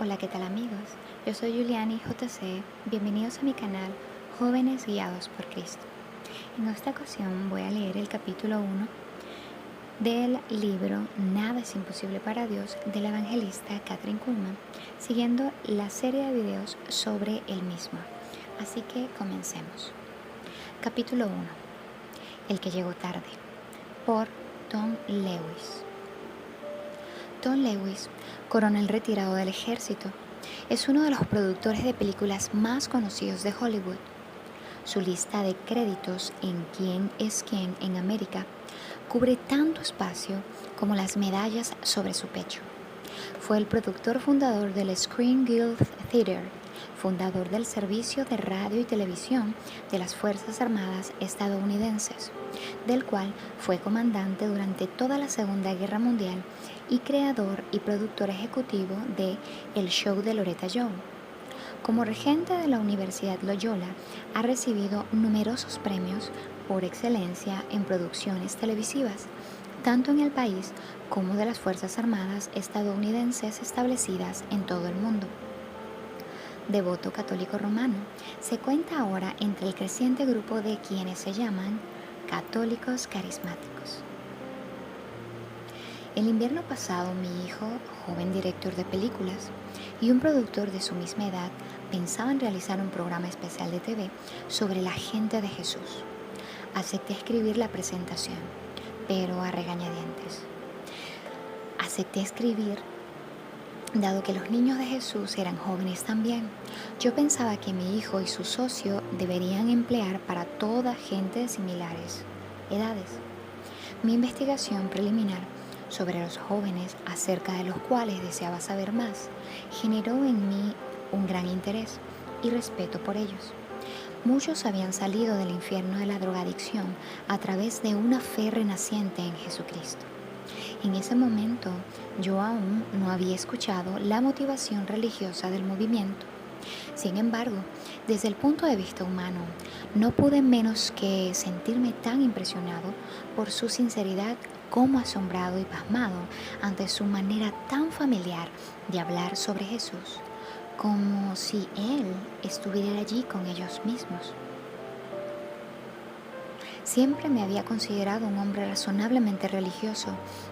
Hola, ¿qué tal amigos? Yo soy Juliani JC, bienvenidos a mi canal Jóvenes Guiados por Cristo. En esta ocasión voy a leer el capítulo 1 del libro Nada es imposible para Dios de la evangelista Kathryn Kuhlman, siguiendo la serie de videos sobre el mismo. Así que comencemos. Capítulo 1. El que llegó tarde, por Tom Lewis. Tom Lewis, coronel retirado del ejército, es uno de los productores de películas más conocidos de Hollywood. Su lista de créditos en Quién es quién en América cubre tanto espacio como las medallas sobre su pecho. Fue el productor fundador del Screen Guild Theater, fundador del servicio de radio y televisión de las Fuerzas Armadas estadounidenses, del cual fue comandante durante toda la Segunda Guerra Mundial y creador y productor ejecutivo de El Show de Loretta Young. Como regente de la Universidad Loyola, ha recibido numerosos premios por excelencia en producciones televisivas, tanto en el país como de las Fuerzas Armadas estadounidenses establecidas en todo el mundo. Devoto católico romano, se cuenta ahora entre el creciente grupo de quienes se llaman católicos carismáticos. El invierno pasado, mi hijo, joven director de películas y un productor de su misma edad, pensaban realizar un programa especial de TV sobre la gente de Jesús. Acepté escribir la presentación, pero a regañadientes. Acepté escribir, dado que los niños de Jesús eran jóvenes también. Yo pensaba que mi hijo y su socio deberían emplear para toda gente de similares edades. Mi investigación preliminar sobre los jóvenes, acerca de los cuales deseaba saber más, generó en mí un gran interés y respeto por ellos. Muchos habían salido del infierno de la drogadicción a través de una fe renaciente en Jesucristo. En ese momento, yo aún no había escuchado la motivación religiosa del movimiento. Sin embargo, desde el punto de vista humano, no pude menos que sentirme tan impresionado por su sinceridad como asombrado y pasmado ante su manera tan familiar de hablar sobre Jesús, como si Él estuviera allí con ellos mismos. Siempre me había considerado un hombre razonablemente religioso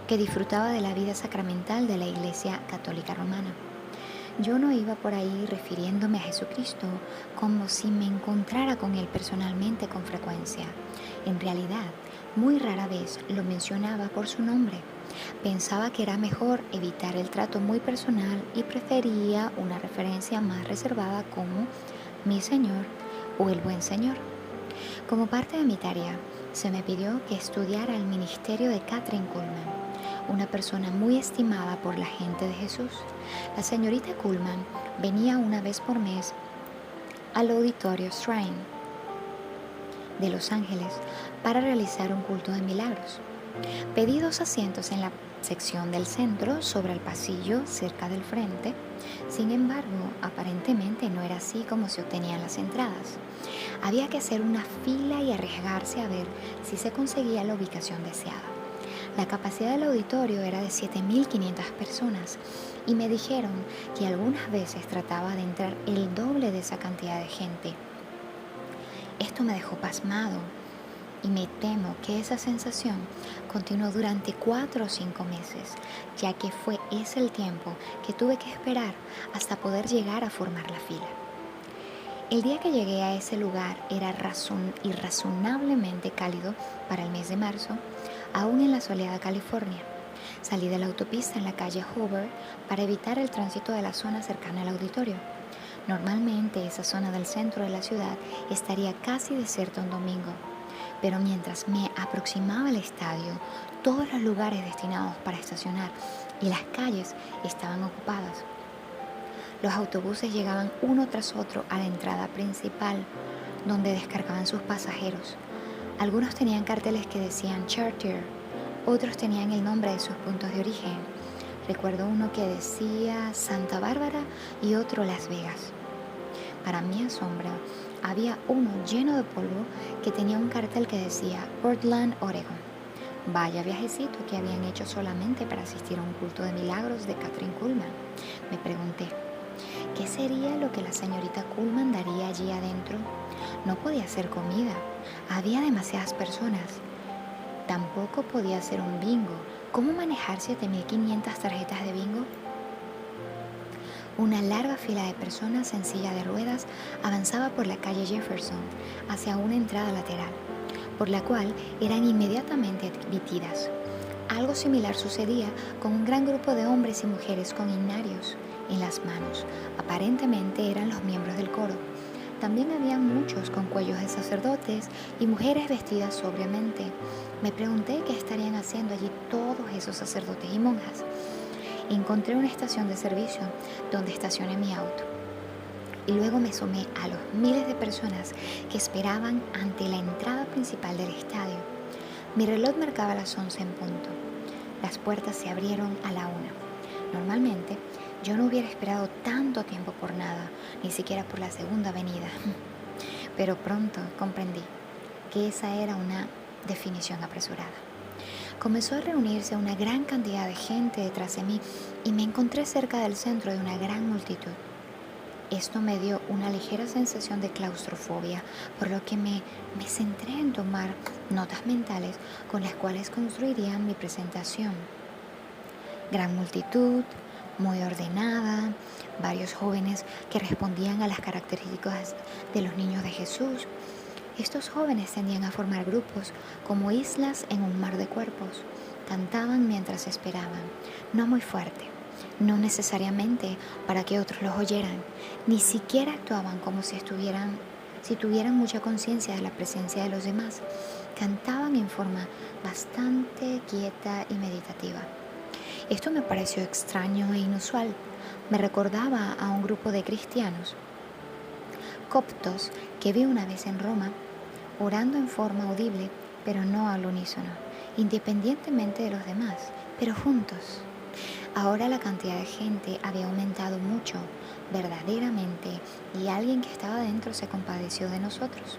que disfrutaba de la vida sacramental de la Iglesia Católica Romana. Yo no iba por ahí refiriéndome a Jesucristo como si me encontrara con Él personalmente con frecuencia. En realidad, muy rara vez lo mencionaba por su nombre. Pensaba que era mejor evitar el trato muy personal y prefería una referencia más reservada como mi Señor o el Buen Señor. Como parte de mi tarea, se me pidió que estudiara el ministerio de Kathryn Kuhlman, una persona muy estimada por la gente de Jesús. La señorita Kuhlman venía una vez por mes al Auditorio Shrine de Los Ángeles para realizar un culto de milagros. Pedí 2 asientos en la sección del centro sobre el pasillo cerca del frente. Sin embargo, aparentemente no era así como se obtenían las entradas. Había que hacer una fila y arriesgarse a ver si se conseguía la ubicación deseada. La capacidad del auditorio era de 7.500 personas y me dijeron que algunas veces trataba de entrar el doble de esa cantidad de gente. Esto me dejó pasmado y me temo que esa sensación continuó durante 4 o 5 meses, ya que fue ese el tiempo que tuve que esperar hasta poder llegar a formar la fila. El día que llegué a ese lugar era irrazonablemente cálido para el mes de marzo, aún en la soleada California. Salí de la autopista en la calle Hoover para evitar el tránsito de la zona cercana al auditorio. Normalmente esa zona del centro de la ciudad estaría casi desierta un domingo, pero mientras me aproximaba al estadio, todos los lugares destinados para estacionar y las calles estaban ocupadas. Los autobuses llegaban uno tras otro a la entrada principal, donde descargaban sus pasajeros. Algunos tenían carteles que decían Charter, otros tenían el nombre de sus puntos de origen. Recuerdo uno que decía Santa Bárbara y otro Las Vegas. Para mi asombro, había uno lleno de polvo que tenía un cartel que decía Portland, Oregon. Vaya viajecito que habían hecho solamente para asistir a un culto de milagros de Kathryn Kuhlman, me pregunté. ¿Qué sería lo que la señorita Kuhlman daría allí adentro? No podía ser comida. Había demasiadas personas. Tampoco podía ser un bingo. ¿Cómo manejar 7.500 tarjetas de bingo? Una larga fila de personas en silla de ruedas avanzaba por la calle Jefferson hacia una entrada lateral, por la cual eran inmediatamente admitidas. Algo similar sucedía con un gran grupo de hombres y mujeres con himnarios en las manos. Aparentemente eran los miembros del coro. También había muchos con cuellos de sacerdotes y mujeres vestidas sobriamente. Me pregunté qué estarían haciendo allí todos esos sacerdotes y monjas. Encontré una estación de servicio donde estacioné mi auto y luego me sumé a los miles de personas que esperaban ante la entrada principal del estadio. Mi reloj marcaba las 11 en punto. Las puertas se abrieron a la 1. Normalmente yo no hubiera esperado tanto tiempo por nada, ni siquiera por la segunda avenida. Pero pronto comprendí que esa era una definición apresurada. Comenzó a reunirse una gran cantidad de gente detrás de mí y me encontré cerca del centro de una gran multitud. Esto me dio una ligera sensación de claustrofobia, por lo que me centré en tomar notas mentales con las cuales construiría mi presentación. Gran multitud, muy ordenada, varios jóvenes que respondían a las características de los niños de Jesús. Estos jóvenes tendían a formar grupos como islas en un mar de cuerpos. Cantaban mientras esperaban, no muy fuerte, no necesariamente para que otros los oyeran, ni siquiera actuaban como si tuvieran mucha conciencia de la presencia de los demás. Cantaban en forma bastante quieta y meditativa. Esto me pareció extraño e inusual. Me recordaba a un grupo de cristianos coptos que vi una vez en Roma, orando en forma audible, pero no al unísono, independientemente de los demás, pero juntos. Ahora la cantidad de gente había aumentado mucho, verdaderamente, y alguien que estaba dentro se compadeció de nosotros.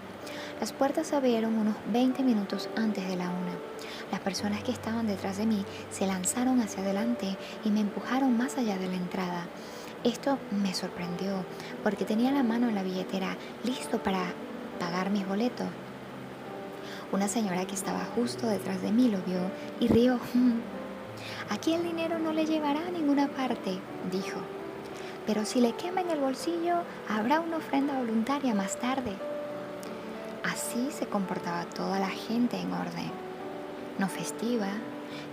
Las puertas se abrieron unos 20 minutos antes de la 1. Las personas que estaban detrás de mí se lanzaron hacia adelante y me empujaron más allá de la entrada. Esto me sorprendió porque tenía la mano en la billetera listo para pagar mis boletos. Una señora que estaba justo detrás de mí lo vio y rió. Aquí el dinero no le llevará a ninguna parte, dijo. Pero si le quema en el bolsillo, habrá una ofrenda voluntaria más tarde. Así se comportaba toda la gente en orden, no festiva,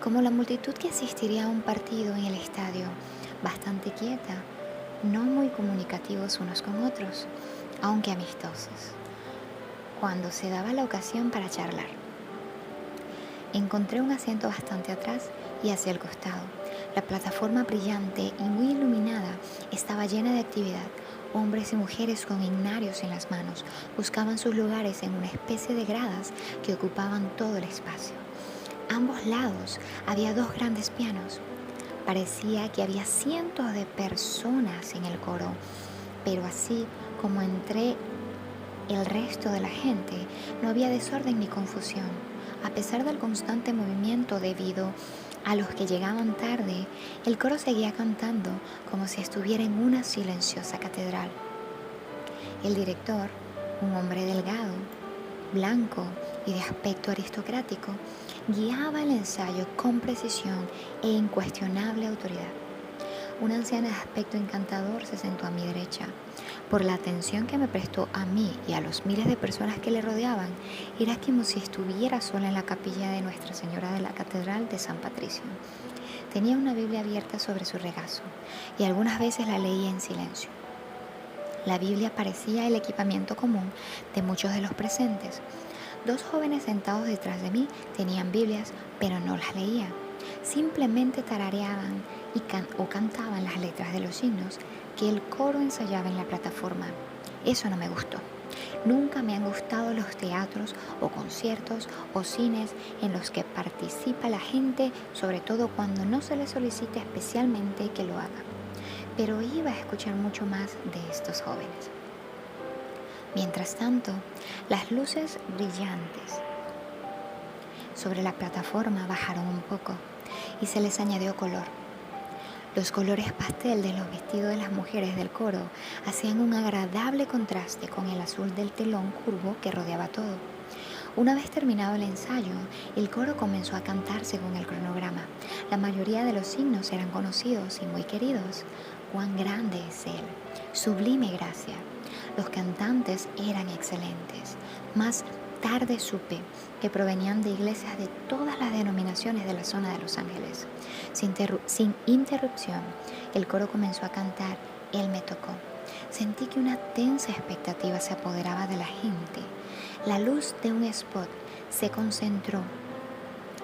como la multitud que asistiría a un partido en el estadio, bastante quieta, no muy comunicativos unos con otros, aunque amistosos, cuando se daba la ocasión para charlar. Encontré un asiento bastante atrás y hacia el costado. La plataforma brillante y muy iluminada estaba llena de actividad. Hombres y mujeres con himnarios en las manos buscaban sus lugares en una especie de gradas que ocupaban todo el espacio. A ambos lados había 2 grandes pianos. Parecía que había cientos de personas en el coro, pero así como entre el resto de la gente, no había desorden ni confusión. A pesar del constante movimiento debido a los que llegaban tarde, el coro seguía cantando como si estuviera en una silenciosa catedral. El director, un hombre delgado, blanco y de aspecto aristocrático, guiaba el ensayo con precisión e incuestionable autoridad. Una anciana de aspecto encantador se sentó a mi derecha. Por la atención que me prestó a mí y a los miles de personas que le rodeaban, era como si estuviera sola en la capilla de Nuestra Señora de la Catedral de San Patricio. Tenía una Biblia abierta sobre su regazo y algunas veces la leía en silencio. La Biblia parecía el equipamiento común de muchos de los presentes. 2 jóvenes sentados detrás de mí tenían Biblias, pero no las leían. Simplemente tarareaban o cantaban las letras de los himnos que el coro ensayaba en la plataforma. Eso no me gustó. Nunca me han gustado los teatros o conciertos o cines en los que participa la gente, sobre todo cuando no se les solicita especialmente que lo haga. Pero iba a escuchar mucho más de estos jóvenes. Mientras tanto, las luces brillantes sobre la plataforma bajaron un poco y se les añadió color. Los colores pastel de los vestidos de las mujeres del coro hacían un agradable contraste con el azul del telón curvo que rodeaba todo. Una vez terminado el ensayo, el coro comenzó a cantar según el cronograma. La mayoría de los signos eran conocidos y muy queridos. Cuán grande es Él, sublime gracia. Los cantantes eran excelentes. Más tarde supe que provenían de iglesias de todas las denominaciones de la zona de Los Ángeles. Sin interrupción, el coro comenzó a cantar Él me tocó. Sentí que una tensa expectativa se apoderaba de la gente. La luz de un spot se concentró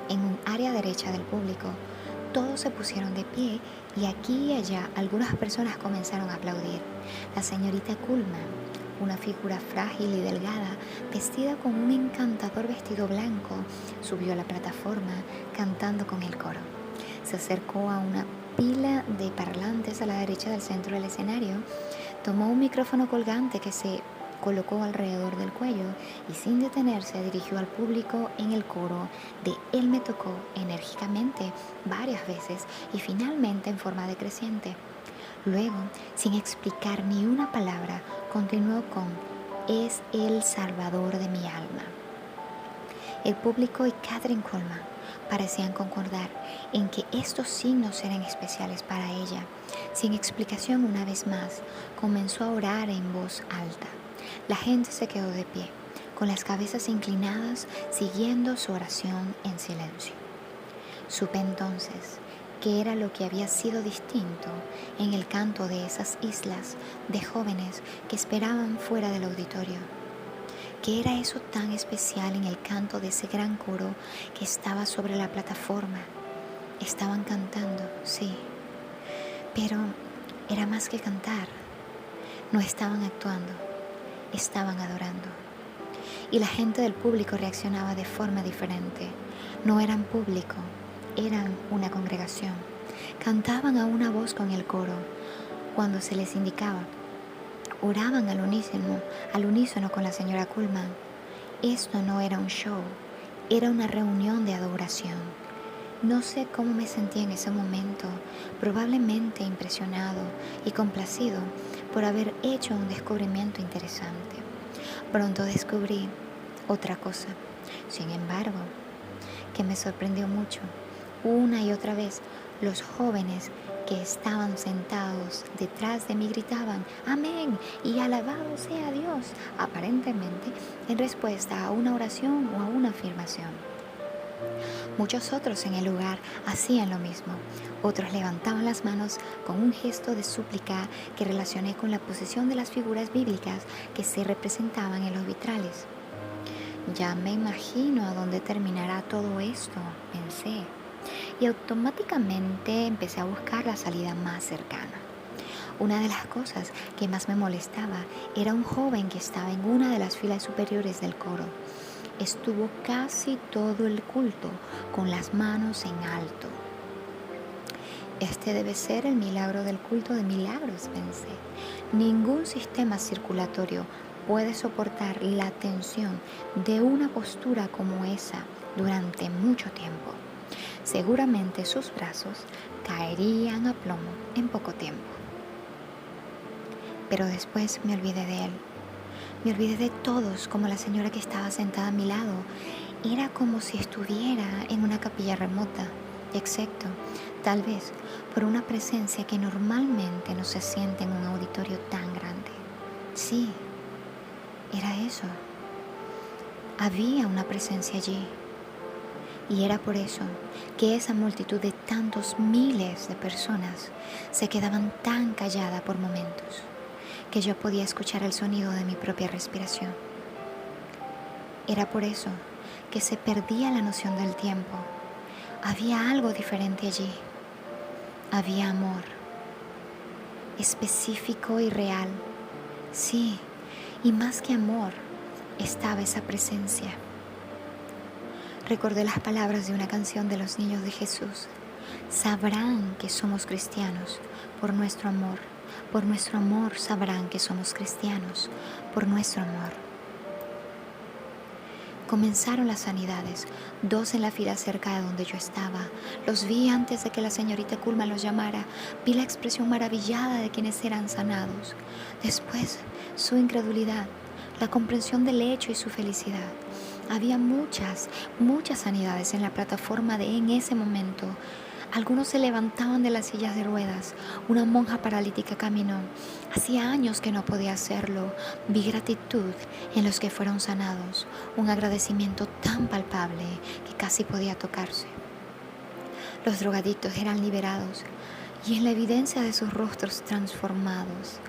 en un área derecha del público. Todos se pusieron de pie y aquí y allá algunas personas comenzaron a aplaudir. La señorita Kuhlman, una figura frágil y delgada, vestida con un encantador vestido blanco, subió a la plataforma cantando con el coro. Se acercó a una pila de parlantes a la derecha del centro del escenario, tomó un micrófono colgante que se colocó alrededor del cuello y sin detenerse dirigió al público en el coro de Él me tocó enérgicamente varias veces y finalmente en forma decreciente. Luego, sin explicar ni una palabra, continuó con Es el Salvador de mi alma. El público y Kathryn Kuhlman parecían concordar en que estos signos eran especiales para ella. Sin explicación, una vez más, comenzó a orar en voz alta. La gente se quedó de pie, con las cabezas inclinadas, siguiendo su oración en silencio. Supe entonces que era lo que había sido distinto en el canto de esas islas de jóvenes que esperaban fuera del auditorio. ¿Qué era eso tan especial en el canto de ese gran coro que estaba sobre la plataforma? Estaban cantando, sí, pero era más que cantar. No estaban actuando, estaban adorando. Y la gente del público reaccionaba de forma diferente. No eran público, eran una congregación. Cantaban a una voz con el coro cuando se les indicaba. Oraban al unísono con la señora Kuhlman. Esto no era un show, era una reunión de adoración. No sé cómo me sentí en ese momento, probablemente impresionado y complacido por haber hecho un descubrimiento interesante. Pronto descubrí otra cosa, sin embargo, que me sorprendió mucho. Una y otra vez, los jóvenes que estaban sentados detrás de mí gritaban amén y alabado sea Dios, aparentemente en respuesta a una oración o a una afirmación. Muchos otros en el lugar hacían lo mismo. Otros levantaban las manos con un gesto de súplica que relacioné con la posición de las figuras bíblicas que se representaban en los vitrales. Ya me imagino a dónde terminará todo esto, pensé. Y automáticamente empecé a buscar la salida más cercana. Una de las cosas que más me molestaba era un joven que estaba en una de las filas superiores del coro. Estuvo casi todo el culto con las manos en alto. Este debe ser el milagro del culto de milagros, pensé. Ningún sistema circulatorio puede soportar la tensión de una postura como esa durante mucho tiempo. Seguramente sus brazos caerían a plomo en poco tiempo. Pero después me olvidé de él. Me olvidé de todos, como la señora que estaba sentada a mi lado. Era como si estuviera en una capilla remota, excepto, tal vez, por una presencia que normalmente no se siente en un auditorio tan grande. Sí, era eso. Había una presencia allí. Y era por eso que esa multitud de tantos miles de personas se quedaban tan callada por momentos, que yo podía escuchar el sonido de mi propia respiración. Era por eso que se perdía la noción del tiempo. Había algo diferente allí. Había amor, específico y real. Sí, y más que amor, estaba esa presencia. Recordé las palabras de una canción de los niños de Jesús. Sabrán que somos cristianos por nuestro amor. Por nuestro amor sabrán que somos cristianos, por nuestro amor. Comenzaron las sanidades, 2 en la fila cerca de donde yo estaba. Los vi antes de que la señorita Kuhlman los llamara. Vi la expresión maravillada de quienes eran sanados. Después, su incredulidad, la comprensión del hecho y su felicidad. Había muchas sanidades en la plataforma en ese momento. Algunos se levantaban de las sillas de ruedas. Una monja paralítica caminó. Hacía años que no podía hacerlo. Vi gratitud en los que fueron sanados. Un agradecimiento tan palpable que casi podía tocarse. Los drogadictos eran liberados y en la evidencia de sus rostros transformados,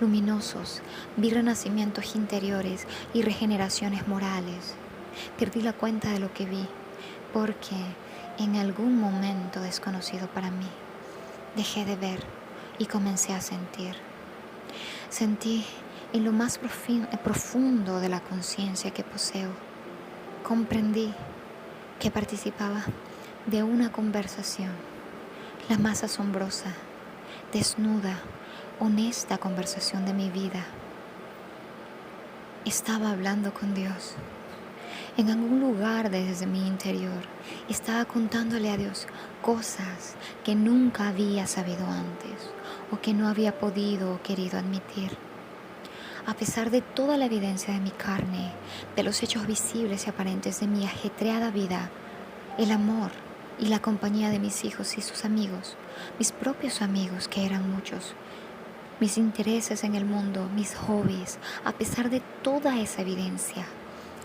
luminosos, vi renacimientos interiores y regeneraciones morales. Perdí la cuenta de lo que vi porque en algún momento desconocido para mí, dejé de ver y comencé a sentir. Sentí en lo más profundo de la conciencia que poseo. Comprendí que participaba de una conversación, la más asombrosa, desnuda, honesta conversación de mi vida. Estaba hablando con Dios. En algún lugar desde mi interior estaba contándole a Dios cosas que nunca había sabido antes o que no había podido o querido admitir. A pesar de toda la evidencia de mi carne, de los hechos visibles y aparentes de mi ajetreada vida, el amor y la compañía de mis hijos y sus amigos, mis propios amigos que eran muchos, mis intereses en el mundo, mis hobbies, a pesar de toda esa evidencia,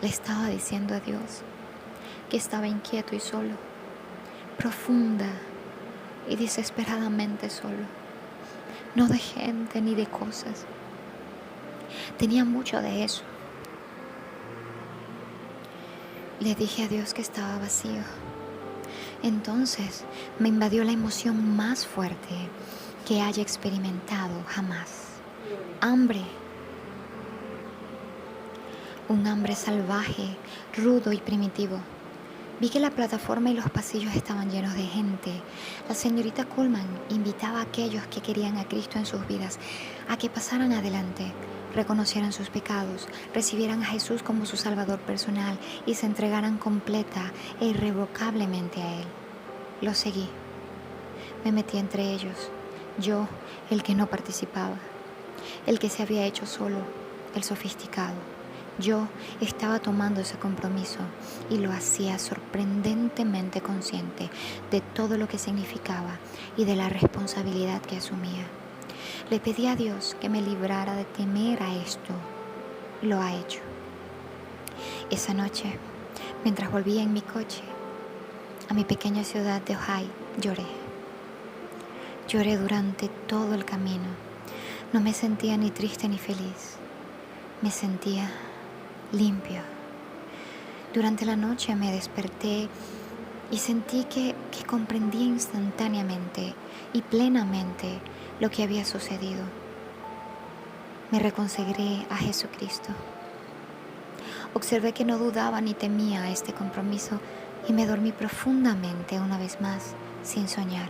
le estaba diciendo a Dios que estaba inquieto y solo, profunda y desesperadamente solo, no de gente ni de cosas. Tenía mucho de eso. Le dije a Dios que estaba vacío. Entonces me invadió la emoción más fuerte que haya experimentado jamás. Hambre. Un hambre salvaje, rudo y primitivo. Vi que la plataforma y los pasillos estaban llenos de gente. La señorita Kuhlman invitaba a aquellos que querían a Cristo en sus vidas a que pasaran adelante, reconocieran sus pecados, recibieran a Jesús como su Salvador personal y se entregaran completa e irrevocablemente a Él. Lo seguí. Me metí entre ellos. Yo, el que no participaba, el que se había hecho solo, el sofisticado. Yo estaba tomando ese compromiso y lo hacía sorprendentemente consciente de todo lo que significaba y de la responsabilidad que asumía. Le pedí a Dios que me librara de temer a esto. Lo ha hecho. Esa noche, mientras volvía en mi coche a mi pequeña ciudad de Ohio, lloré. Lloré durante todo el camino. No me sentía ni triste ni feliz. Me sentía limpio. Durante la noche me desperté y sentí que comprendía instantáneamente y plenamente lo que había sucedido. Me reconsagré a Jesucristo. Observé que no dudaba ni temía este compromiso y me dormí profundamente una vez más, sin soñar.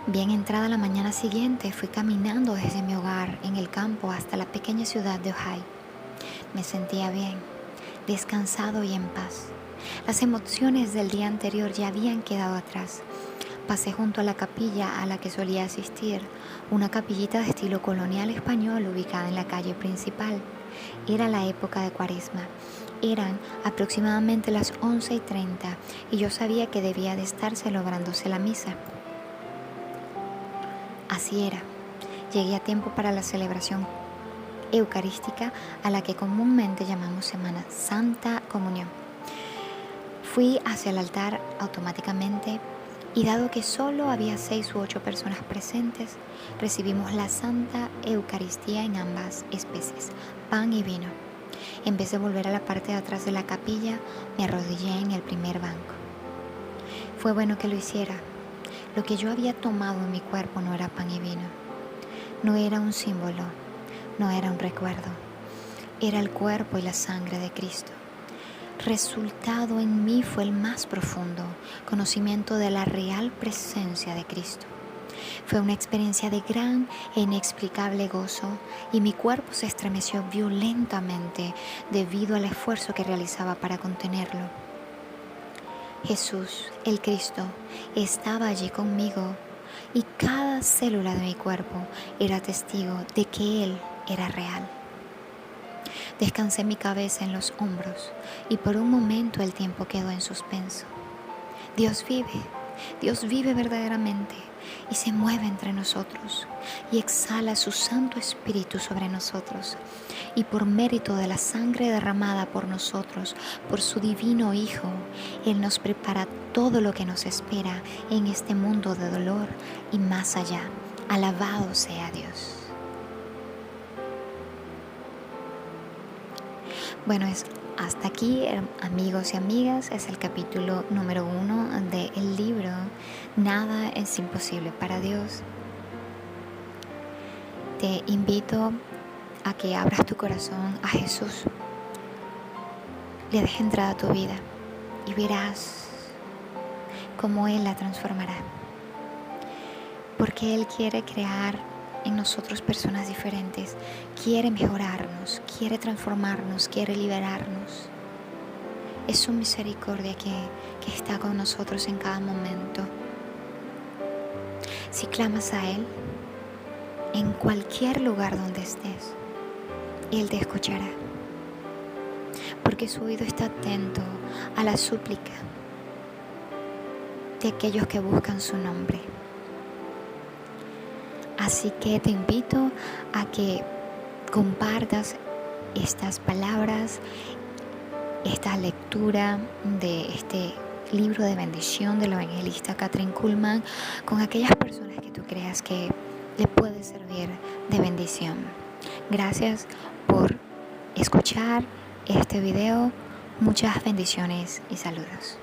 Bien entrada la mañana siguiente, fui caminando desde mi hogar en el campo hasta la pequeña ciudad de Ohio. Me sentía bien, descansado y en paz. Las emociones del día anterior ya habían quedado atrás. Pasé junto a la capilla a la que solía asistir, una capillita de estilo colonial español ubicada en la calle principal. Era la época de Cuaresma. Eran aproximadamente las 11:30 y yo sabía que debía de estar celebrándose la misa. Así era. Llegué a tiempo para la celebración eucarística a la que comúnmente llamamos Semana Santa Comunión. Fui hacia el altar automáticamente y dado que solo había 6 u 8 personas presentes, recibimos la Santa Eucaristía en ambas especies, pan y vino. En vez de volver a la parte de atrás de la capilla, me arrodillé en el primer banco. Fue bueno que lo hiciera. Lo que yo había tomado en mi cuerpo no era pan y vino. No era un símbolo, no era un recuerdo. Era el cuerpo y la sangre de Cristo. Resultado en mí fue el más profundo conocimiento de la real presencia de Cristo. Fue una experiencia de gran e inexplicable gozo y mi cuerpo se estremeció violentamente debido al esfuerzo que realizaba para contenerlo. Jesús, el Cristo, estaba allí conmigo y cada célula de mi cuerpo era testigo de que Él era real. Descansé mi cabeza en los hombros y por un momento el tiempo quedó en suspenso. Dios vive verdaderamente y se mueve entre nosotros y exhala su Santo Espíritu sobre nosotros. Y por mérito de la sangre derramada por nosotros, por su divino Hijo, Él nos prepara todo lo que nos espera en este mundo de dolor y más allá. Alabado sea Dios. Bueno, hasta aquí, amigos y amigas, es el capítulo número 1 del libro Nada es imposible para Dios. Te invito a que abras tu corazón a Jesús, le dejes entrada a tu vida y verás cómo Él la transformará. Porque Él quiere crear en nosotros personas diferentes, quiere mejorarnos, quiere transformarnos, quiere liberarnos. Es su misericordia que está con nosotros en cada momento. Si clamas a Él, en cualquier lugar donde estés, Él te escuchará. Porque su oído está atento a la súplica de aquellos que buscan su nombre. Así que te invito a que compartas estas palabras, esta lectura de este libro de bendición de la evangelista Kathryn Kuhlman con aquellas personas que tú creas que le puede servir de bendición. Gracias por escuchar este video. Muchas bendiciones y saludos.